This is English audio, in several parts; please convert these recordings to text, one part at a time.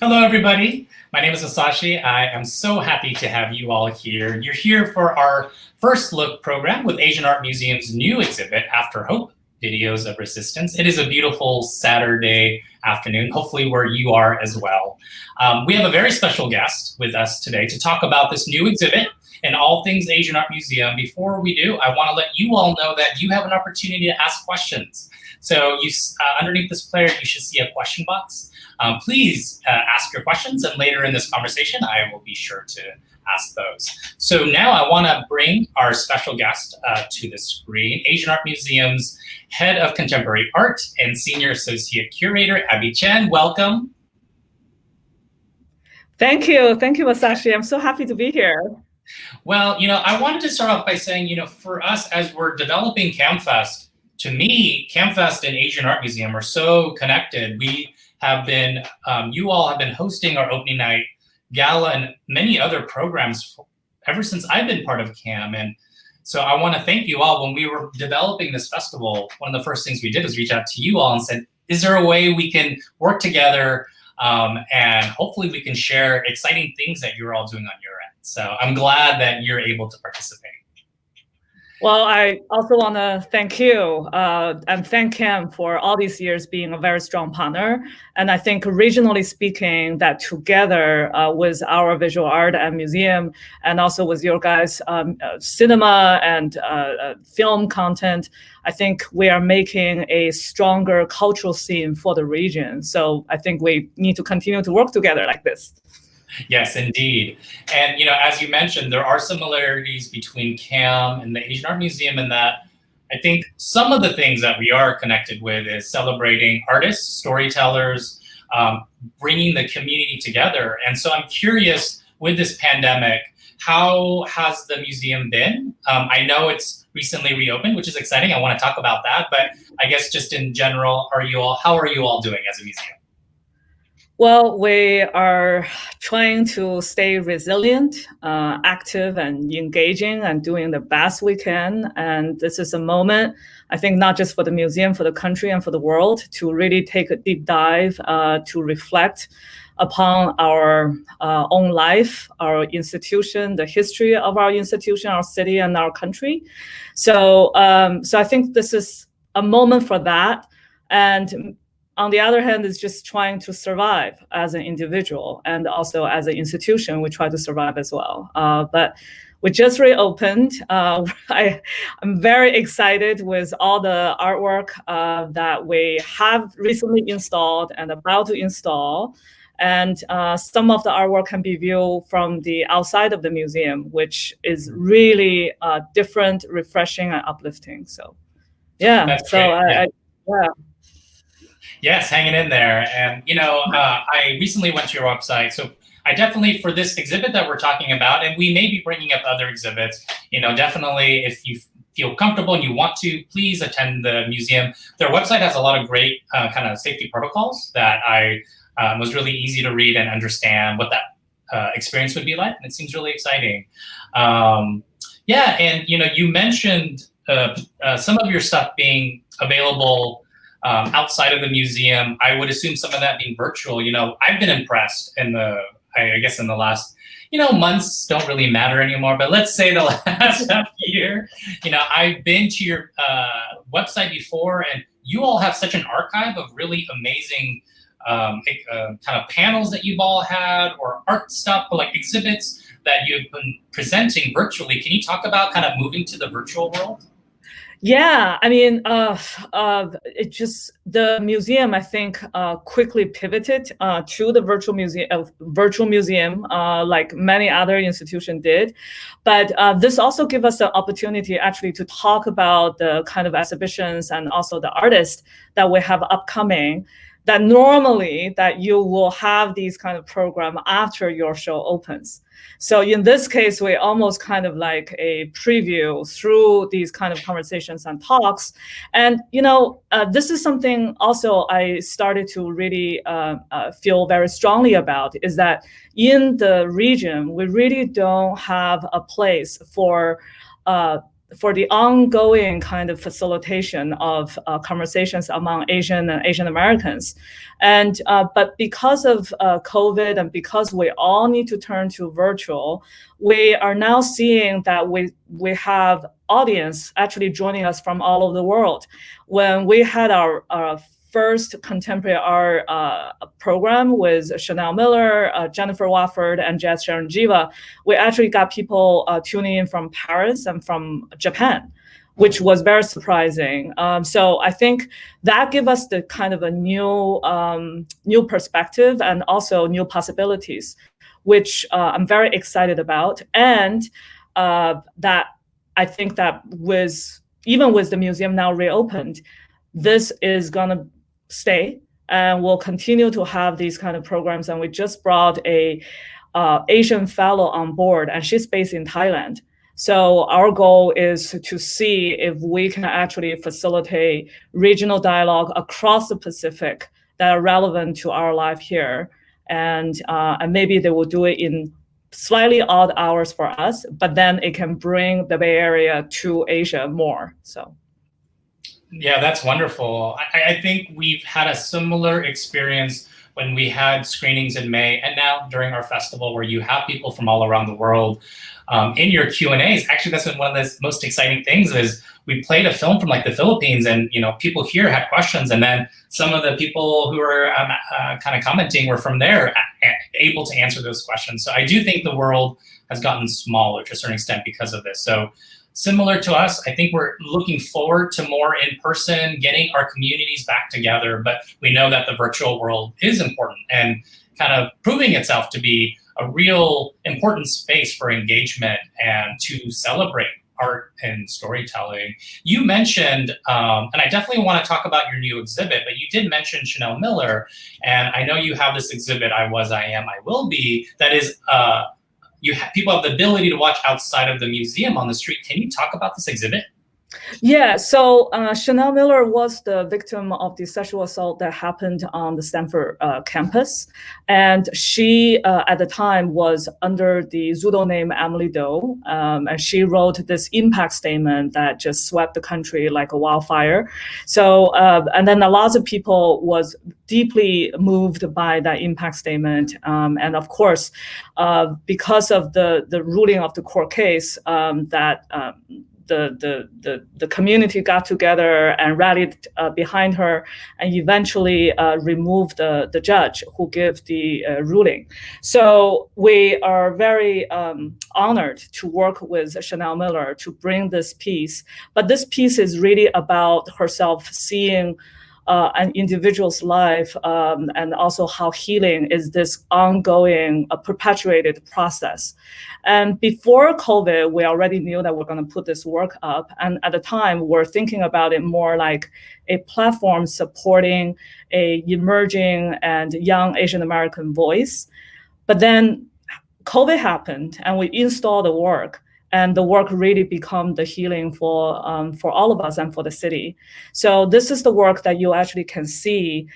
Hello, everybody. My name is Masashi. I am so happy to have you all here. You're here for our first look program with Asian Art Museum's new exhibit, After Hope, Videos of Resistance. It is a beautiful Saturday afternoon, hopefully where you are as well. We have a very special guest with us today to talk about this new exhibit and all things Asian Art Museum. Before we do, I want to let you all know that you have an opportunity to ask questions. So underneath this player, you should see a question box. Please ask your questions, and later in this conversation, I will be sure to ask those. So now I want to bring our special guest to the screen, Asian Art Museum's Head of Contemporary Art and Senior Associate Curator, Abby Chen. Welcome. Thank you, Masashi. I'm so happy to be here. Well, I wanted to start off by saying, for us as we're developing CAAMFest, to me, CAAMFest and Asian Art Museum are so connected. We have been, you all have been hosting our opening night gala and many other programs ever since I've been part of CAAM. And so I want to thank you all. When we were developing this festival, one of the first things we did was reach out to you all and said, is there a way we can work together and hopefully we can share exciting things that you're all doing on your end. So I'm glad that you're able to participate. Well, I also want to thank you and thank CAAM for all these years being a very strong partner. And I think regionally speaking, that together with our visual art and museum, and also with your guys' cinema and film content, I think we are making a stronger cultural scene for the region. So I think we need to continue to work together like this. Yes, indeed. And, as you mentioned, there are similarities between CAAM and the Asian Art Museum in that I think some of the things that we are connected with is celebrating artists, storytellers, bringing the community together. And so I'm curious, with this pandemic, how has the museum been? I know it's recently reopened, which is exciting. I want to talk about that. But I guess just in general, how are you all doing as a museum? Well, we are trying to stay resilient, active and engaging and doing the best we can. And this is a moment, I think, not just for the museum, for the country and for the world, to really take a deep dive, to reflect upon our own life, our institution, the history of our institution, our city and our country. So I think this is a moment for that. And on the other hand, it's just trying to survive as an individual, and also as an institution, we try to survive as well. But we just reopened. I'm very excited with all the artwork that we have recently installed and about to install. And some of the artwork can be viewed from the outside of the museum, which is really different, refreshing, and uplifting. So, yeah. That's great. Yeah. Yes, hanging in there. And, I recently went to your website. So I definitely, for this exhibit that we're talking about, and we may be bringing up other exhibits, definitely if you feel comfortable and you want to, please attend the museum. Their website has a lot of great kind of safety protocols that was really easy to read and understand what that experience would be like. And it seems really exciting. Yeah, and, you mentioned some of your stuff being available outside of the museum. I would assume some of that being virtual. I've been impressed in I guess in the last, months don't really matter anymore, but let's say the last half year, I've been to your website before, and you all have such an archive of really amazing kind of panels that you've all had, or art stuff, or like exhibits that you've been presenting virtually. Can you talk about kind of moving to the virtual world? Yeah, I mean, the museum, I think, quickly pivoted to the virtual museum, like many other institutions did. But this also gives us the opportunity actually to talk about the kind of exhibitions and also the artists that we have upcoming, that normally that you will have these kind of program after your show opens. So in this case, we almost kind of like a preview through these kind of conversations and talks. And, this is something also I started to really feel very strongly about, is that in the region, we really don't have a place for for the ongoing kind of facilitation of conversations among Asian and Asian Americans. And but because of COVID and because we all need to turn to virtual, we are now seeing that we have audience actually joining us from all over the world. When we had our first contemporary art program with Chanel Miller, Jennifer Wofford, and Jazz Sharanjiva, we actually got people tuning in from Paris and from Japan, which was very surprising. So I think that gave us the kind of a new perspective and also new possibilities, which I'm very excited about. And that I think that even with the museum now reopened, this is gonna stay, and we'll continue to have these kind of programs. And we just brought a Asian fellow on board, and she's based in Thailand. So our goal is to see if we can actually facilitate regional dialogue across the Pacific that are relevant to our life here. And maybe they will do it in slightly odd hours for us, but then it can bring the Bay Area to Asia more. So. Yeah, that's wonderful. I think we've had a similar experience when we had screenings in May, and now during our festival, where you have people from all around the world in your Q&As. Actually, that's been one of the most exciting things is we played a film from like the Philippines, and people here had questions, and then some of the people who were kind of commenting were from there, able to answer those questions. So I do think the world has gotten smaller to a certain extent because of this. So similar to us, I think we're looking forward to more in person, getting our communities back together. But we know that the virtual world is important and kind of proving itself to be a real important space for engagement and to celebrate art and storytelling. You mentioned, and I definitely want to talk about your new exhibit, but you did mention Chanel Miller. And I know you have this exhibit, I Was, I Am, I Will Be, that is, people have the ability to watch outside of the museum on the street. Can you talk about this exhibit? Yeah, so Chanel Miller was the victim of the sexual assault that happened on the Stanford campus. And she, at the time, was under the pseudonym Emily Doe. And she wrote this impact statement that just swept the country like a wildfire. So, and then a lot of people was deeply moved by that impact statement. And of course, because of the ruling of the court case, the community got together and rallied behind her, and eventually removed the judge who gave the ruling. So we are very honored to work with Chanel Miller to bring this piece. But this piece is really about herself seeing an individual's life, and also how healing is this ongoing, perpetuated process. And before COVID, we already knew that we're going to put this work up. And at the time, we're thinking about it more like a platform supporting a emerging and young Asian American voice. But then COVID happened, and we installed the work. And the work really become the healing for all of us and for the city. So this is the work that you actually can see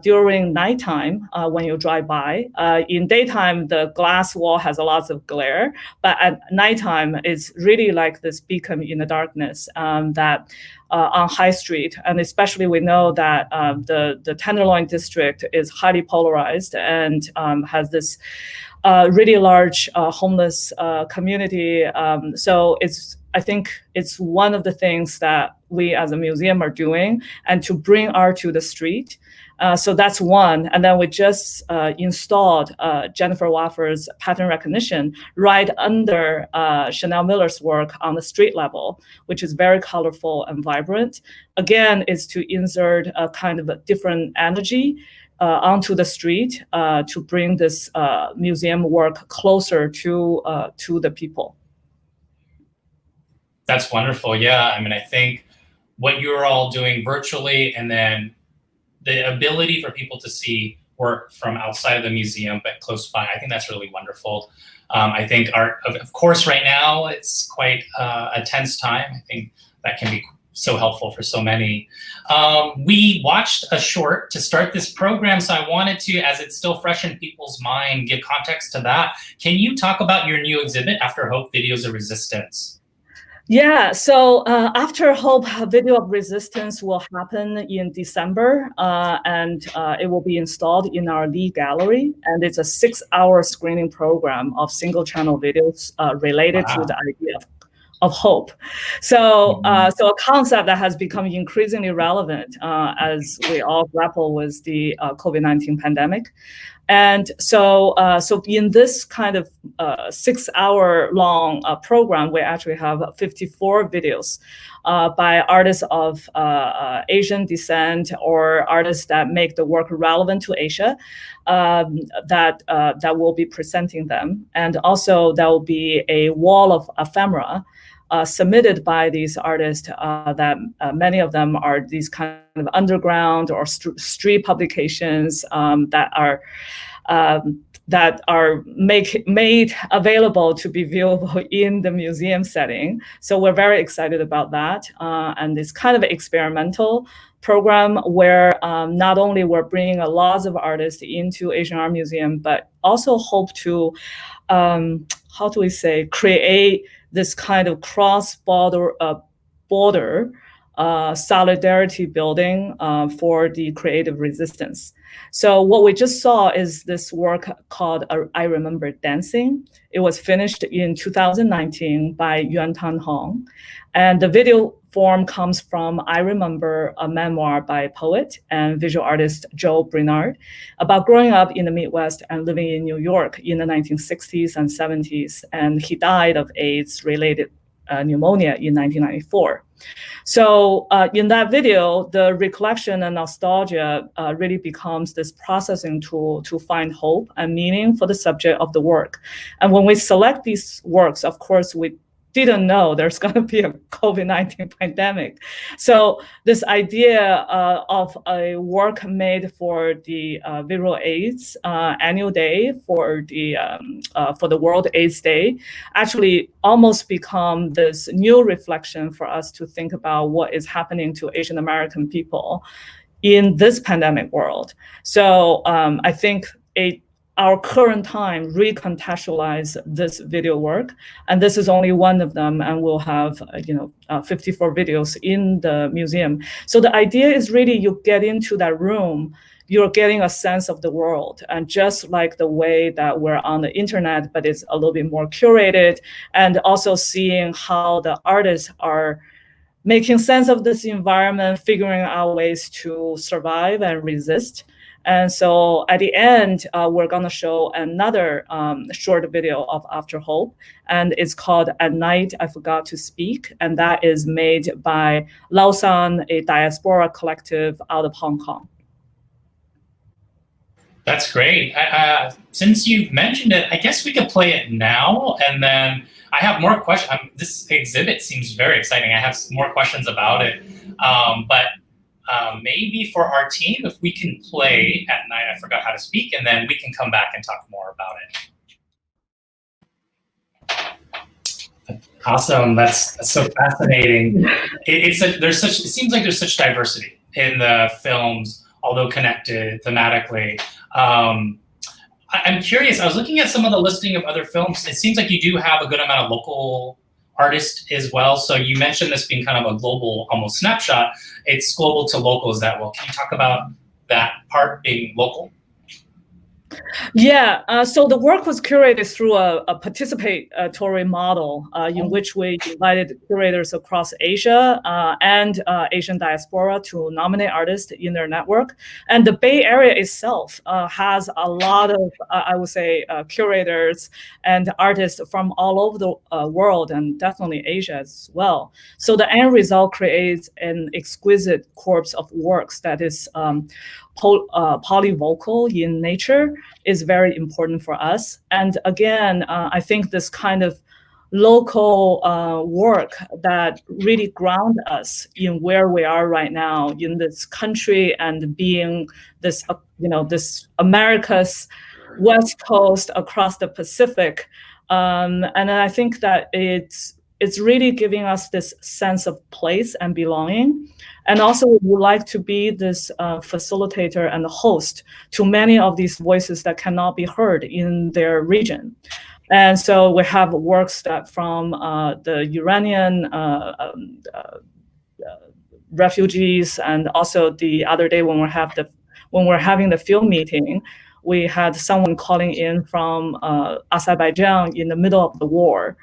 during nighttime when you drive by. In daytime, the glass wall has a lot of glare, but at nighttime, it's really like this beacon in the darkness that on High Street. And especially we know that the Tenderloin district is highly polarized and has this really large homeless community. So I think it's one of the things that we as a museum are doing, and to bring art to the street. So that's one. And then we just installed Jennifer Wofford's pattern recognition right under Chanel Miller's work on the street level, which is very colorful and vibrant. Again, is to insert a kind of a different energy onto the street to bring this museum work closer to the people. That's wonderful. Yeah, I mean, I think what you're all doing virtually, and then the ability for people to see work from outside of the museum but close by, I think that's really wonderful. I think art, of course, right now it's quite a tense time. I think that can be so helpful for so many. We watched a short to start this program, so I wanted to, as it's still fresh in people's mind, give context to that. Can you talk about your new exhibit, After Hope, Videos of Resistance? Yeah, so After Hope, a video of resistance will happen in December, and it will be installed in our Lee Gallery. And it's a 6-hour screening program of single channel videos related to the Wow. idea of hope. So a concept that has become increasingly relevant as we all grapple with the COVID-19 pandemic. And so in this kind of 6-hour long program, we actually have 54 videos by artists of Asian descent or artists that make the work relevant to Asia, that will be presenting them. And also there will be a wall of ephemera submitted by these artists that many of them are these kind of underground or street publications that are made available to be viewable in the museum setting. So we're very excited about that. And it's kind of an experimental program where not only we're bringing a lot of artists into Asian Art Museum, but also hope to, how do we say, create this kind of cross-border solidarity building for the creative resistance. So what we just saw is this work called I Remember Dancing. It was finished in 2019 by Yuan Tan Hong. And the video form comes from I Remember, a memoir by poet and visual artist Joe Brinard about growing up in the Midwest and living in New York in the 1960s and 70s. And he died of AIDS-related pneumonia in 1994. So in that video, the recollection and nostalgia really becomes this processing tool to find hope and meaning for the subject of the work. And when we select these works, of course, we didn't know there's going to be a COVID-19 pandemic. So this idea of a work made for the Visual AIDS annual day for the World AIDS Day actually almost become this new reflection for us to think about what is happening to Asian American people in this pandemic world. So I think our current time recontextualize this video work, and this is only one of them, and we'll have 54 videos in the museum. So the idea is really you get into that room, you're getting a sense of the world, and just like the way that we're on the internet, but it's a little bit more curated, and also seeing how the artists are making sense of this environment, figuring out ways to survive and resist. And so at the end, we're going to show another short video of After Hope, and it's called At Night I Forgot to Speak, and that is made by Lausan, a diaspora collective out of Hong Kong. That's great. Since you've mentioned it, I guess we could play it now, and then I have more questions. This exhibit seems very exciting. I have more questions about it, but maybe for our team, if we can play At Night I Forgot How to Speak, and then we can come back and talk more about it. Awesome. That's so fascinating. It seems like there's such diversity in the films, although connected thematically. I'm curious, I was looking at some of the listing of other films. It seems like you do have a good amount of local artists as well. So you mentioned this being kind of a global, almost snapshot. It's global to local as that well. Can you talk about that part being local? Yeah, so the work was curated through a participatory model in which we invited curators across Asia and Asian diaspora to nominate artists in their network. And the Bay Area itself has a lot of, I would say, curators and artists from all over the world, and definitely Asia as well. So the end result creates an exquisite corpus of works that is polyvocal in nature, is very important for us. And again, I think this kind of local work that really ground us in where we are right now in this country and being this, this America's West Coast across the Pacific. And I think that it's really giving us this sense of place and belonging. And also we would like to be this facilitator and host to many of these voices that cannot be heard in their region. And so we have works that from the Iranian refugees, and also the other day when we're having the film meeting, we had someone calling in from Azerbaijan in the middle of the war.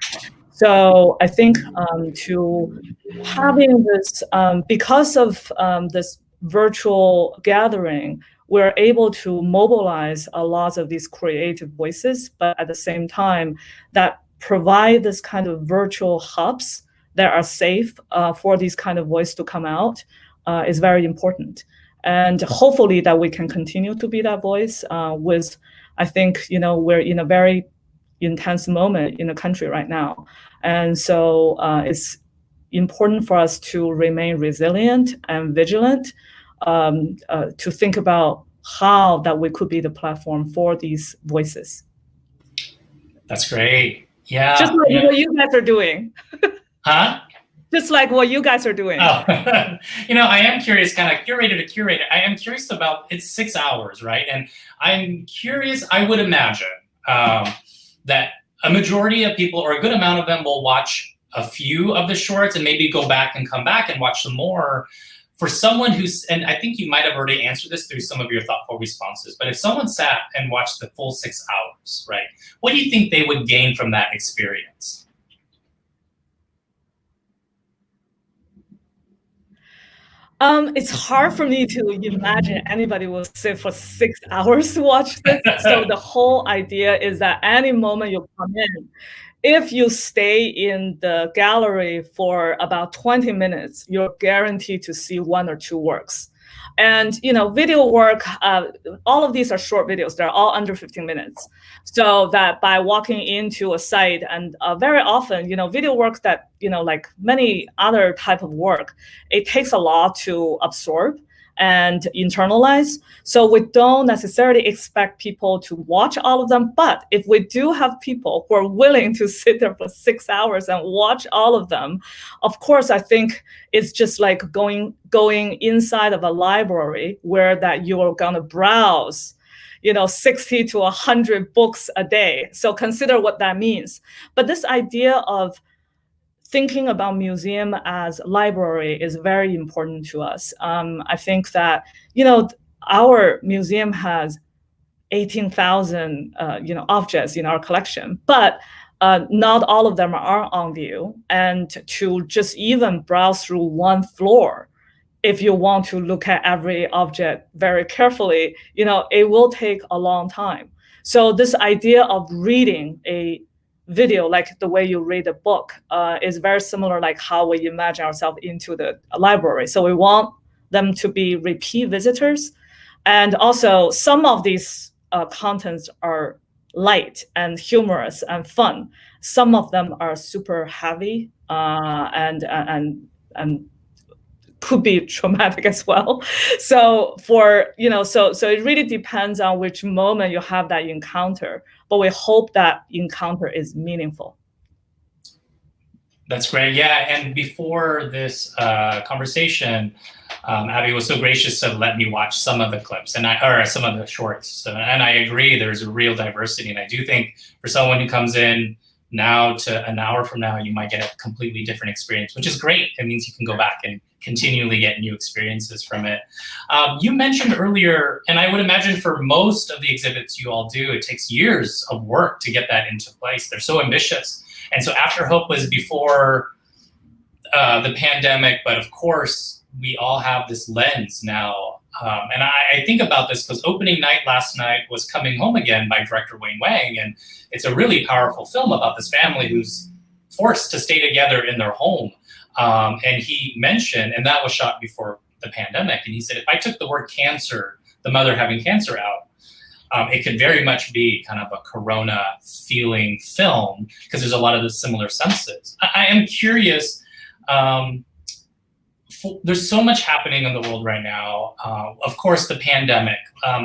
So I think to having this, because of this virtual gathering, we're able to mobilize a lot of these creative voices, but at the same time, that provide this kind of virtual hubs that are safe for these kind of voice to come out is very important. And hopefully that we can continue to be that voice with, I think, we're in a very intense moment in the country right now. And so it's important for us to remain resilient and vigilant, to think about how that we could be the platform for these voices. That's great. Yeah. Just like what you guys are doing. Huh? Just like what you guys are doing. Oh, I am curious, kind of curator to curator. I am curious about, it's 6 hours, right? And I'm curious, I would imagine that a majority of people, or a good amount of them, will watch a few of the shorts and maybe go back and come back and watch some more. For someone who's, and I think you might have already answered this through some of your thoughtful responses, but if someone sat and watched the full 6 hours, right, what do you think they would gain from that experience? It's hard for me to imagine anybody will sit for 6 hours to watch this. So the whole idea is that any moment you come in, if you stay in the gallery for about 20 minutes, you're guaranteed to see 1 or 2 works. And video work, all of these are short videos. They're all under 15 minutes. So that by walking into a site, and very often, video work that, like many other type of work, it takes a lot to absorb and internalize. So we don't necessarily expect people to watch all of them. But if we do have people who are willing to sit there for 6 hours and watch all of them, of course, I think it's just like going inside of a library where that you are going to browse 60 to 100 books a day. So consider what that means. But this idea of thinking about museum as library is very important to us. I think that, our museum has 18,000, objects in our collection, but not all of them are on view. And to just even browse through one floor, if you want to look at every object very carefully, it will take a long time. So this idea of reading a video, like the way you read a book, is very similar, like how we imagine ourselves into the library. So we want them to be repeat visitors. And also some of these contents are light and humorous and fun. Some of them are super heavy and could be traumatic as well. So so it really depends on which moment you have that encounter, but we hope that encounter is meaningful. That's great. Yeah, and before this conversation, Abby was so gracious to let me watch some of the clips or some of the shorts. And I agree, there's a real diversity. And I do think for someone who comes in now to an hour from now, you might get a completely different experience, which is great. It means you can go back and continually get new experiences from it. You mentioned earlier, and I would imagine for most of the exhibits you all do, it takes years of work to get that into place. They're so ambitious. And so After Hope was before the pandemic, but of course, we all have this lens now. And I think about this because opening night last night was Coming Home Again by director Wayne Wang. And it's a really powerful film about this family who's forced to stay together in their home. And he mentioned, and that was shot before the pandemic, and he said, if I took the word cancer, the mother having cancer out, it could very much be kind of a Corona feeling film because there's a lot of the similar senses. I am curious, there's so much happening in the world right now. Of course, the pandemic,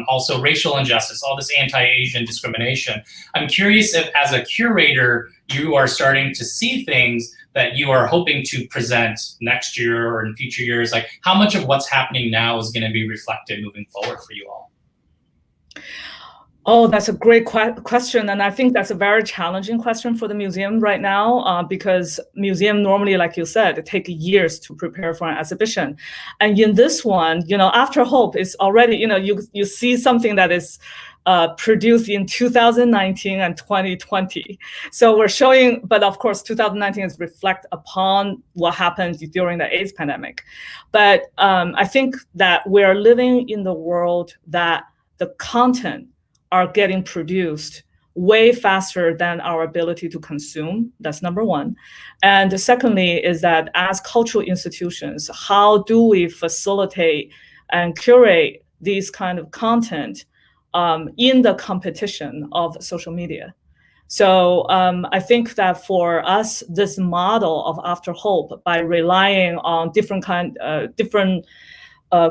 also racial injustice, all this anti-Asian discrimination. I'm curious if as a curator, you are starting to see things that you are hoping to present next year or in future years. Like how much of what's happening now is going to be reflected moving forward for you all? Oh, that's a great question. And I think that's a very challenging question for the museum right now, because museum normally, like you said, it take years to prepare for an exhibition. And in this one, After Hope is already, you see something that is produced in 2019 and 2020. So we're showing, but of course, 2019 is reflect upon what happened during the AIDS pandemic. But I think that we're living in the world that the content are getting produced way faster than our ability to consume. That's number one. And secondly is that as cultural institutions, how do we facilitate and curate these kind of content in the competition of social media? So I think that for us, this model of After Hope, by relying on different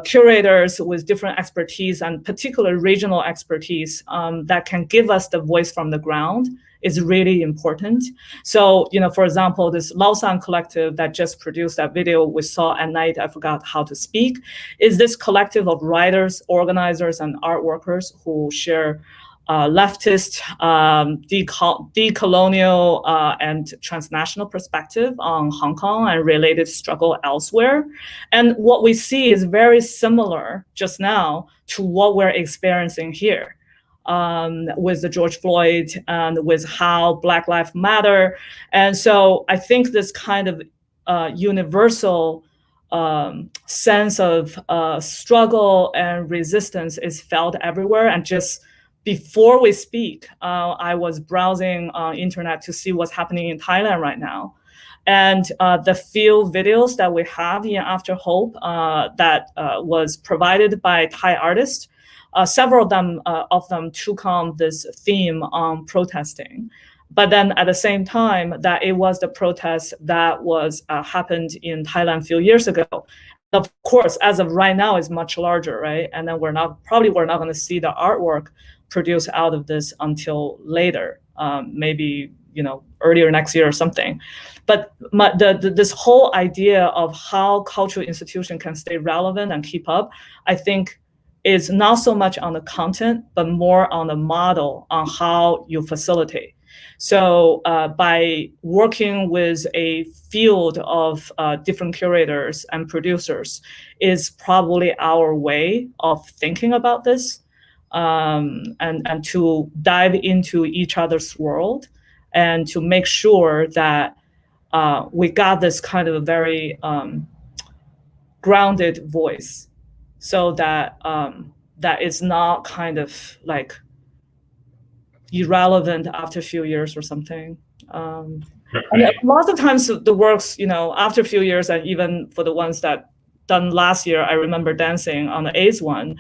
curators with different expertise and particular regional expertise that can give us the voice from the ground is really important. So, for example, this Lausan collective that just produced that video we saw at night, I forgot how to speak, is this collective of writers, organizers, and art workers who share leftist, decolonial, and transnational perspective on Hong Kong and related struggle elsewhere. And what we see is very similar just now to what we're experiencing here with the George Floyd and with how Black Lives Matter. And so I think this kind of universal sense of struggle and resistance is felt everywhere. And just before we speak, I was browsing on internet to see what's happening in Thailand right now. And the few videos that we have in After Hope that was provided by Thai artists, several of them took on this theme on protesting. But then at the same time, that it was the protest that was happened in Thailand a few years ago. Of course, as of right now, is much larger, right? And then we're not going to see the artwork produced out of this until later, maybe earlier next year or something. But this whole idea of how cultural institution can stay relevant and keep up, I think, is not so much on the content, but more on the model on how you facilitate. So by working with a field of different curators and producers is probably our way of thinking about this, and to dive into each other's world and to make sure that we got this kind of a very grounded voice, so that that is not kind of like irrelevant after a few years or something. Right. And lots of times the works, after a few years, and even for the ones that done last year, I remember dancing on the AIDS one,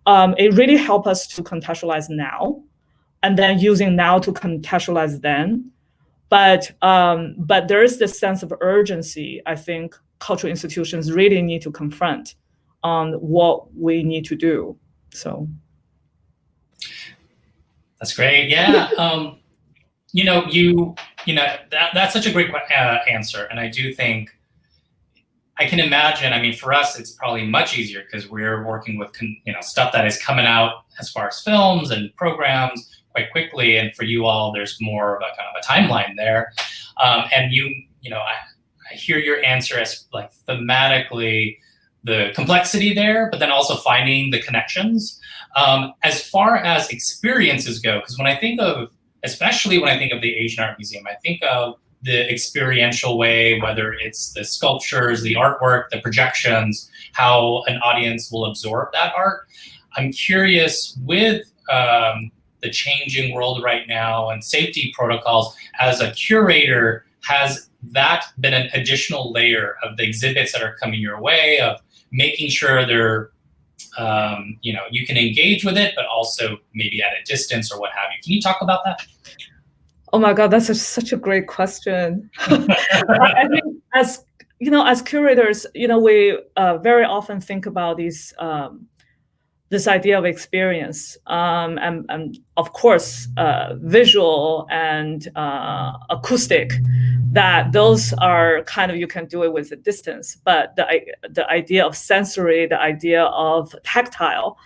it really helped us to contextualize now, and then using now to contextualize then. But there is this sense of urgency, I think cultural institutions really need to confront on what we need to do. So that's great. Yeah. That's such a great answer. And I do think, I can imagine, I mean, for us, it's probably much easier because we're working with, stuff that is coming out as far as films and programs quite quickly. And for you all, there's more of a kind of a timeline there. And I hear your answer as like thematically the complexity there, but then also finding the connections. As far as experiences go, because especially when I think of the Asian Art Museum, I think of the experiential way, whether it's the sculptures, the artwork, the projections, how an audience will absorb that art. I'm curious, with the changing world right now and safety protocols, as a curator, has that been an additional layer of the exhibits that are coming your way, of making sure they're, you can engage with it, but also maybe at a distance or what have you? Can you talk about that? Oh my God, that's such a great question. I think as curators, we very often think about this idea of experience, and of course, visual and acoustic. That those are kind of, you can do it with a distance, but the idea of sensory, the idea of tactile,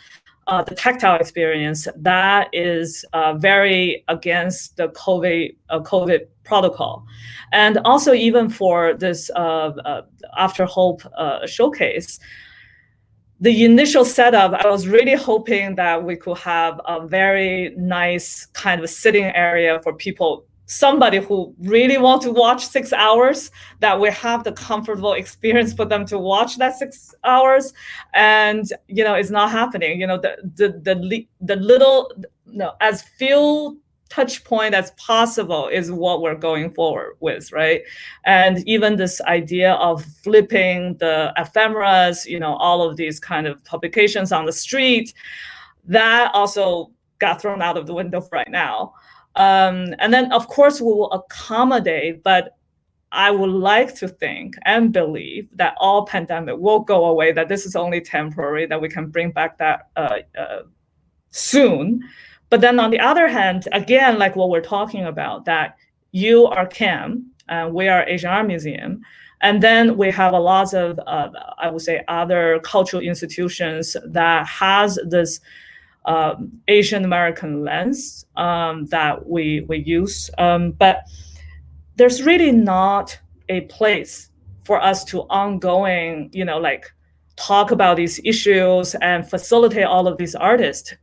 the tactile experience, that is very against the COVID protocol. And also even for this After Hope showcase, the initial setup, I was really hoping that we could have a very nice kind of sitting area for people, somebody who really want to watch 6 hours, that we have the comfortable experience for them to watch that 6 hours. And, it's not happening. The little, as few touch point as possible is what we're going forward with, right? And even this idea of flipping the ephemeras, all of these kind of publications on the street, that also got thrown out of the window right now. And then, of course, we will accommodate, but I would like to think and believe that all pandemic will go away, that this is only temporary, that we can bring back that soon. But then on the other hand, again, like what we're talking about, that you are CAAM, we are Asian Art Museum, and then we have a lot of, I would say, other cultural institutions that has this Asian American lens that we use. But there's really not a place for us to ongoing, talk about these issues and facilitate all of these artists,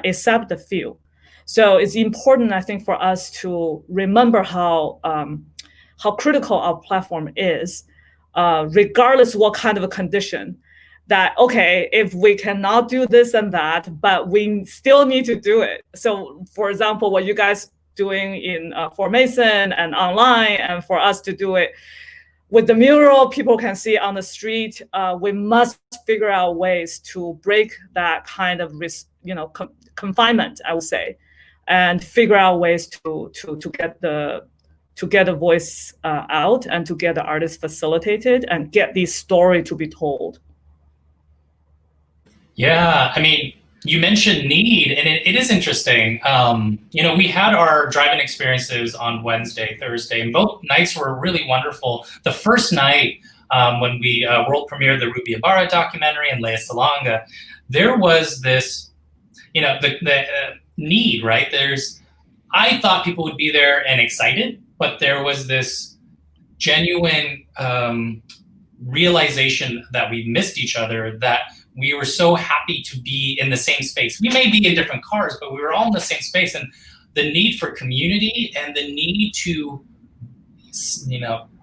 except the few. So it's important, I think, for us to remember how critical our platform is, regardless what kind of a condition. That, okay, if we cannot do this and that, but we still need to do it. So, for example, what you guys doing in for Mason and online, and for us to do it with the mural, people can see on the street. We must figure out ways to break that kind of confinement, I would say, and figure out ways to get a voice out, and to get the artists facilitated, and get these story to be told. Yeah, I mean, you mentioned need, and it is interesting. We had our drive-in experiences on Wednesday, Thursday, and both nights were really wonderful. The first night, when we world premiered the Ruby Ibarra documentary and Lea Salonga, there was this, the need, right? I thought people would be there and excited, but there was this genuine realization that we missed each other, that we were so happy to be in the same space. We may be in different cars, but we were all in the same space. And the need for community, and the need to,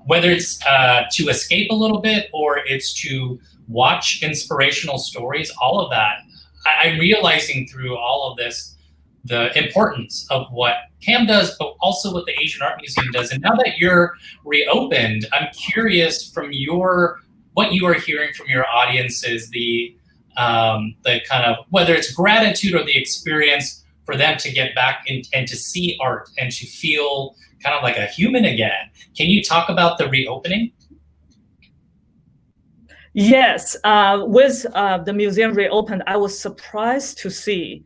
whether it's to escape a little bit, or it's to watch inspirational stories, all of that. I'm realizing through all of this the importance of what CAAM does, but also what the Asian Art Museum does. And now that you're reopened, I'm curious from what you are hearing from your audiences, the kind of, whether it's gratitude or the experience for them to get back and to see art and to feel kind of like a human again. Can you talk about the reopening? Yes, with the museum reopened, I was surprised to see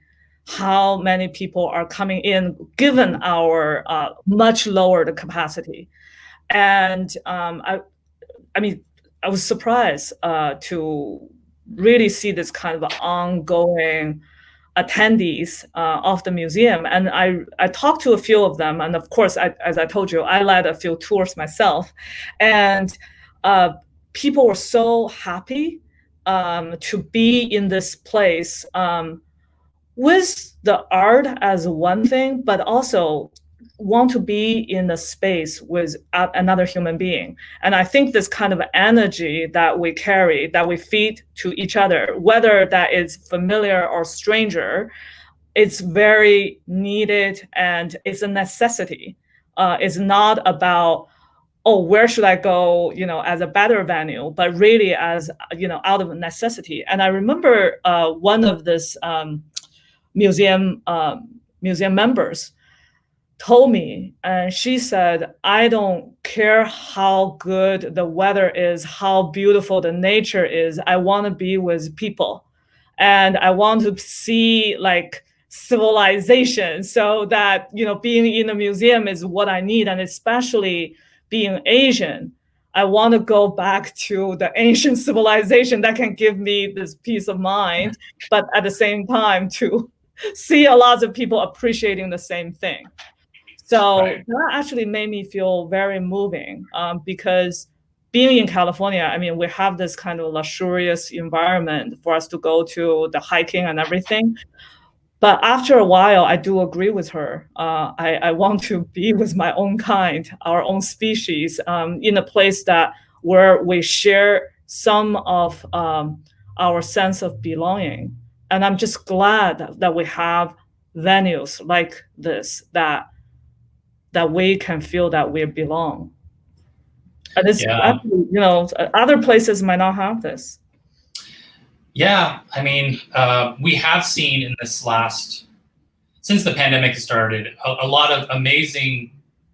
how many people are coming in, given our much lowered capacity. And I was surprised to really see this kind of ongoing attendees of the museum. And I talked to a few of them. And of course, as I told you, I led a few tours myself. And people were so happy to be in this place with the art as one thing, but also want to be in a space with another human being. And I think this kind of energy that we carry, that we feed to each other, whether that is familiar or stranger, it's very needed, and it's a necessity. It's not about, oh, where should I go, as a better venue, but really as, out of necessity. And I remember one of this museum members told me, and she said, I don't care how good the weather is, how beautiful the nature is, I want to be with people, and I want to see like civilization, so that being in a museum is what I need. And especially being Asian, I want to go back to the ancient civilization that can give me this peace of mind, but at the same time to see a lot of people appreciating the same thing. So Right. that actually made me feel very moving, because being in California, I mean, we have this kind of luxurious environment for us to go to the hiking and everything. But after a while, I do agree with her. I want to be with my own kind, our own species, in a place that where we share some of our sense of belonging. And I'm just glad that we have venues like this that we can feel that we belong. And it's actually, other places might not have this. Yeah, I mean, we have seen in this since the pandemic started, a lot of amazing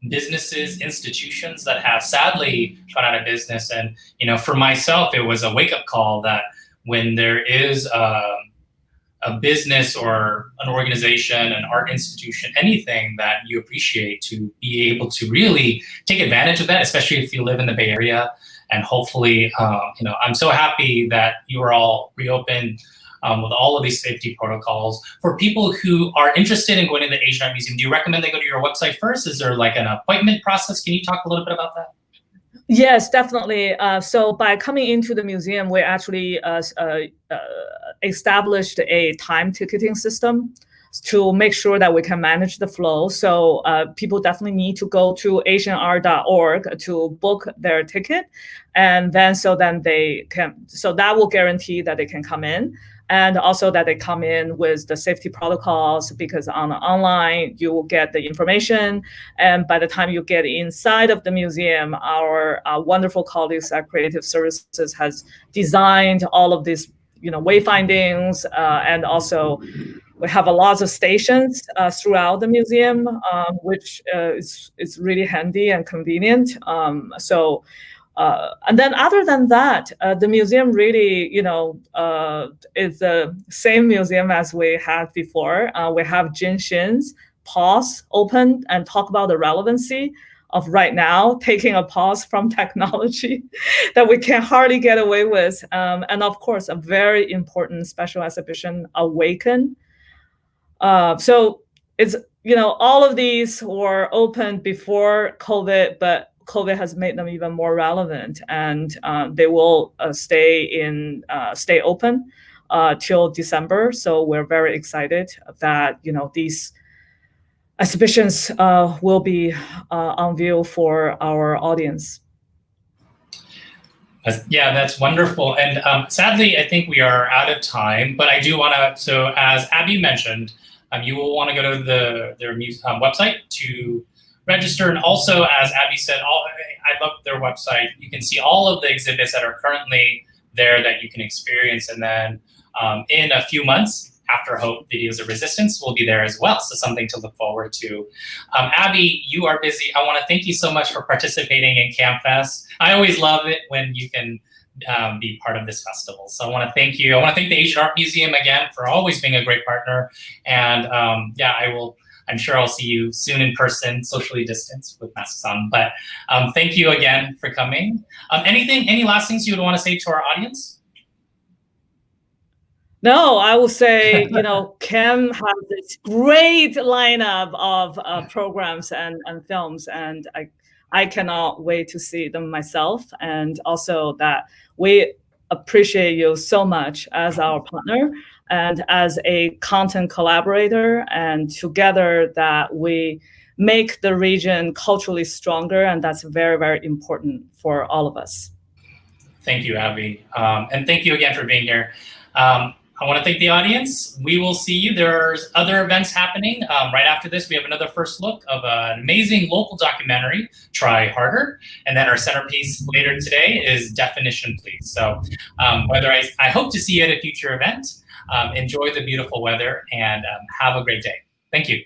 businesses, institutions that have sadly gone out of business. And, for myself, it was a wake-up call that when there is a business or an organization, an art institution, anything that you appreciate, to be able to really take advantage of that, especially if you live in the Bay Area. And hopefully, I'm so happy that you are all reopened with all of these safety protocols. For people who are interested in going to the Asian Art Museum, do you recommend they go to your website first? Is there like an appointment process? Can you talk a little bit about that? Yes, definitely. So by coming into the museum, we actually established a time ticketing system to make sure that we can manage the flow. So people definitely need to go to asianart.org to book their ticket. And then that will guarantee that they can come in. And also that they come in with the safety protocols, because online you will get the information. And by the time you get inside of the museum, our wonderful colleagues at Creative Services has designed all of these, wayfindings, and also we have a lot of stations throughout the museum, which is really handy and convenient. And then other than that, the museum really, is the same museum as we had before. We have Jin Shin's pause open and talk about the relevancy of right now, taking a pause from technology that we can hardly get away with. And of course, a very important special exhibition, Awaken. So it's, all of these were open before COVID, but COVID has made them even more relevant, and they will stay open till December. So we're very excited that these exhibitions will be on view for our audience. That's wonderful. And sadly, I think we are out of time, but I do want to, so as Abby mentioned, you will want to go to their website to register. And also, as Abby said, I love their website. You can see all of the exhibits that are currently there that you can experience. And then in a few months, After Hope, Videos of Resistance will be there as well. So something to look forward to. Abby, you are busy. I want to thank you so much for participating in CAAMFest. I always love it when you can be part of this festival. So I want to thank you. I want to thank the Asian Art Museum again for always being a great partner. And I'm sure I'll see you soon in person, socially distanced with masks on. But thank you again for coming. Any last things you would want to say to our audience? No, I will say, CAAM has this great lineup of programs and films, and I cannot wait to see them myself. And also that we appreciate you so much as our partner and as a content collaborator, and together that we make the region culturally stronger, and that's very, very important for all of us. Thank you, Abby. And thank you again for being here. I want to thank the audience. We will see you. There's other events happening. Right after this, we have another first look of an amazing local documentary, Try Harder. And then our centerpiece later today is Definition Please. So I hope to see you at a future event. Enjoy the beautiful weather and have a great day. Thank you.